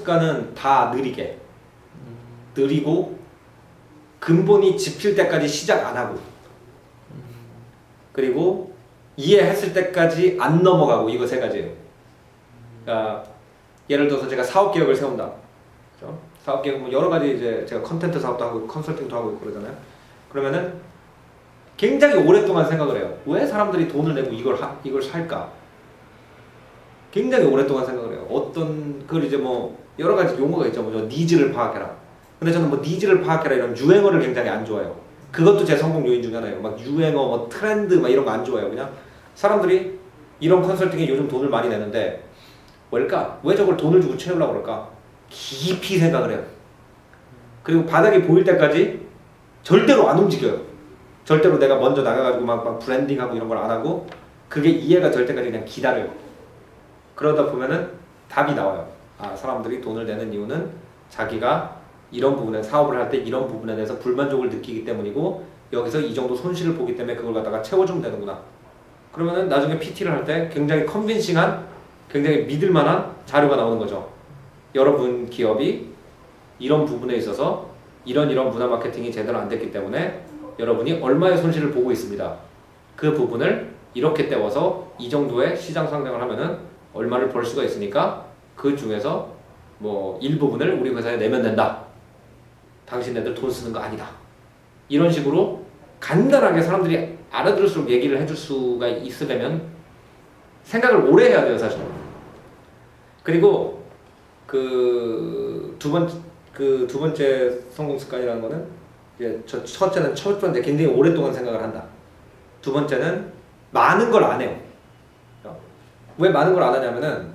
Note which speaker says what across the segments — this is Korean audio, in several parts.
Speaker 1: 습관은 다 느리고 근본이 짚힐 때까지 시작 안 하고 그리고 이해했을 때까지 안 넘어가고 이거 세 가지예요. 그러니까 예를 들어서 제가 사업 계획을 세운다. 그렇죠? 사업 계획은 뭐 여러 가지 이제 제가 컨텐츠 사업도 하고 컨설팅도 하고 있고 그러잖아요. 그러면은 굉장히 오랫동안 생각을 해요. 왜 사람들이 돈을 내고 이걸 살까? 굉장히 오랫동안 생각을 해요. 그걸 이제 뭐 여러 가지 용어가 있죠. 뭐 니즈를 파악해라. 근데 저는 뭐 니즈를 파악해라 이런 유행어를 굉장히 안 좋아해요. 그것도 제 성공 요인 중에 하나예요. 막 유행어, 뭐 트렌드 막 이런 거 안 좋아해요. 그냥 사람들이 이런 컨설팅에 요즘 돈을 많이 내는데 왜일까? 왜 저걸 돈을 주고 채우려고 그럴까? 깊이 생각을 해요. 그리고 바닥이 보일 때까지 절대로 안 움직여요. 절대로 내가 먼저 나가가지고 막 브랜딩하고 이런 걸 안 하고 그게 이해가 될 때까지 그냥 기다려요. 그러다 보면은 답이 나와요. 아, 사람들이 돈을 내는 이유는 자기가 이런 부분에 사업을 할 때 이런 부분에 대해서 불만족을 느끼기 때문이고 여기서 이 정도 손실을 보기 때문에 그걸 갖다가 채워주면 되는구나. 그러면은 나중에 PT를 할 때 굉장히 컨빈싱한, 굉장히 믿을만한 자료가 나오는 거죠. 여러분 기업이 이런 부분에 있어서 이런 문화 마케팅이 제대로 안 됐기 때문에 여러분이 얼마의 손실을 보고 있습니다. 그 부분을 이렇게 떼워서 이 정도의 시장 상장을 하면은 얼마를 벌 수가 있으니까 그 중에서 뭐 일부분을 우리 회사에 내면 된다. 당신네들 돈 쓰는 거 아니다. 이런 식으로 간단하게 사람들이 알아들을수록 얘기를 해줄 수가 있으려면 생각을 오래 해야 돼요, 사실. 그리고 그 두 번째 성공 습관이라는 거는 이제 첫 번째 굉장히 오랫동안 생각을 한다. 두 번째는 많은 걸 안 해요. 왜 많은 걸 안 하냐면은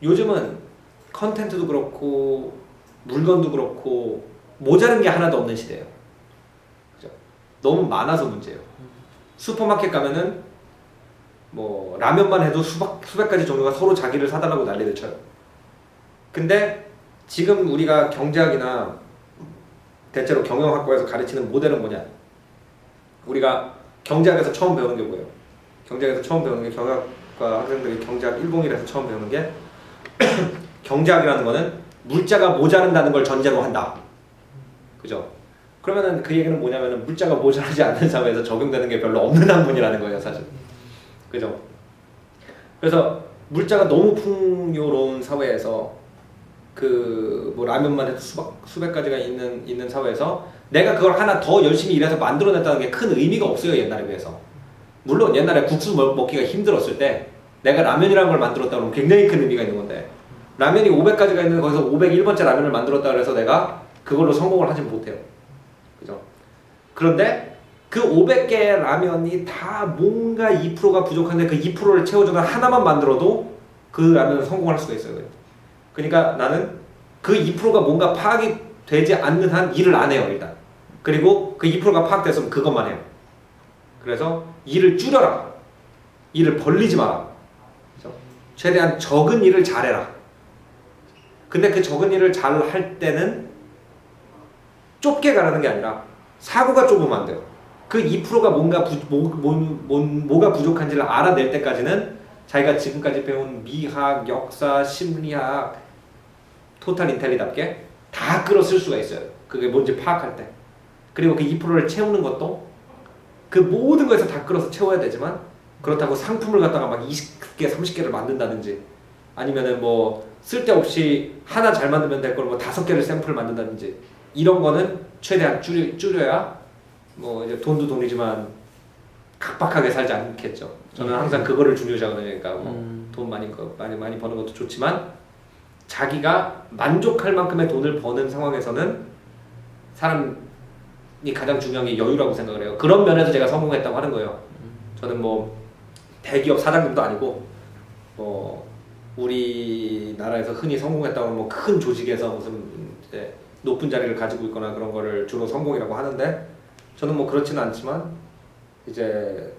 Speaker 1: 요즘은 컨텐츠도 그렇고 물건도 그렇고 모자른 게 하나도 없는 시대예요. 그죠? 너무 많아서 문제예요. 슈퍼마켓 가면은 뭐 라면만 해도 수백 가지 종류가 서로 자기를 사달라고 난리를 쳐요. 근데 지금 우리가 경제학이나 대체로 경영학과에서 가르치는 모델은 뭐냐? 우리가 경제학에서 처음 배우는 게 뭐예요? 경제학에서 처음 배우는 게 경영학과 학생들이 경제학 101에서 처음 배우는 게 경제학이라는 거는 물자가 모자란다는 걸 전제로 한다. 그죠? 그러면은 그 얘기는 뭐냐면은 물자가 모자라지 않는 사회에서 적용되는 게 별로 없는 학문이라는 거예요, 사실. 그죠? 그래서 물자가 너무 풍요로운 사회에서 그 뭐 라면만 해도 수백 가지가 있는 사회에서 내가 그걸 하나 더 열심히 일해서 만들어냈다는 게 큰 의미가 없어요, 옛날에 비해서. 물론 옛날에 국수 먹기가 힘들었을 때 내가 라면이라는 걸 만들었다 그러면 굉장히 큰 의미가 있는 건데 라면이 500가지가 있는데 거기서 501번째 라면을 만들었다 그래서 내가 그걸로 성공을 하진 못해요. 그죠? 그런데 그 500개의 라면이 다 뭔가 2%가 부족한데 그 2%를 채워주는 하나만 만들어도 그 라면은 성공할 수가 있어요. 그러니까 나는 그 2%가 뭔가 파악이 되지 않는 한 일을 안 해요, 일단. 그리고 그 2%가 파악됐으면 그것만 해요. 그래서 일을 줄여라. 일을 벌리지 마라. 그죠? 최대한 적은 일을 잘해라. 근데 그 적은 일을 잘 할 때는 좁게 가라는 게 아니라 사고가 좁으면 안 돼요. 그 2%가 뭐가 부족한지를 알아낼 때까지는 자기가 지금까지 배운 미학, 역사, 심리학, 토탈 인텔리답게 다 끌어쓸 수가 있어요. 그게 뭔지 파악할 때. 그리고 그 2%를 채우는 것도 그 모든 거에서 다 끌어서 채워야 되지만 그렇다고 상품을 갖다가 막 20개, 30개를 만든다든지 아니면은 뭐 쓸데없이 하나 잘 만들면 될 걸 뭐 5개를 샘플 만든다든지 이런 거는 최대한 줄여야 뭐 이제 돈도 돈이지만 각박하게 살지 않겠죠. 저는 항상 그거를 중요시하거든요. 그러니까 뭐 돈 많이 버는 것도 좋지만 자기가 만족할 만큼의 돈을 버는 상황에서는 사람이 가장 중요한 게 여유라고 생각을 해요. 그런 면에서 제가 성공했다고 하는 거예요. 저는 뭐 대기업 사장님도 아니고 뭐 우리나라에서 흔히 성공했다고 하면 뭐 큰 조직에서 무슨 이제 높은 자리를 가지고 있거나 그런 거를 주로 성공이라고 하는데 저는 뭐 그렇지는 않지만 이제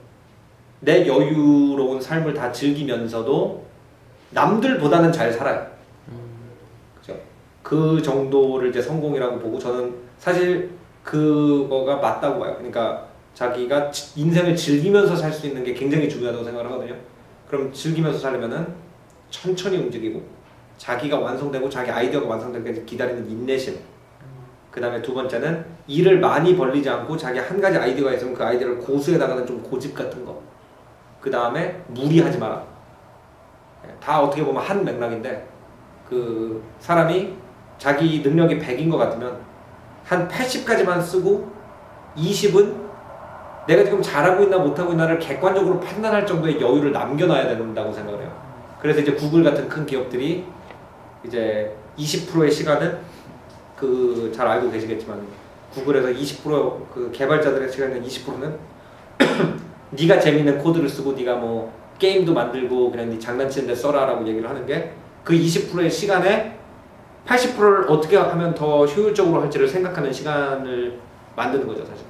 Speaker 1: 내 여유로운 삶을 다 즐기면서도 남들보다는 잘 살아요. 그죠? 그 정도를 이제 성공이라고 보고 저는 사실 그거가 맞다고 봐요. 그러니까 자기가 인생을 즐기면서 살 수 있는 게 굉장히 중요하다고 생각을 하거든요. 그럼 즐기면서 살려면은 천천히 움직이고 자기가 완성되고 자기 아이디어가 완성될 때까지 기다리는 인내심. 그 다음에 두 번째는 일을 많이 벌리지 않고 자기 한 가지 아이디어가 있으면 그 아이디어를 고수해 나가는 좀 고집 같은 거. 그 다음에 무리하지 마라. 다 어떻게 보면 한 맥락인데 그 사람이 자기 능력이 100인 것 같으면 한 80까지만 쓰고 20은 내가 지금 잘하고 있나 못하고 있나를 객관적으로 판단할 정도의 여유를 남겨놔야 된다고 생각을 해요. 그래서 이제 구글 같은 큰 기업들이 이제 20%의 시간은 그 잘 알고 계시겠지만 구글에서 20%그 개발자들의 시간의 20%는 네가 재밌는 코드를 쓰고 네가 뭐 게임도 만들고 그냥 네 장난치는 데 써라라고 얘기를 하는 게 그 20%의 시간에 80%를 어떻게 하면 더 효율적으로 할지를 생각하는 시간을 만드는 거죠, 사실.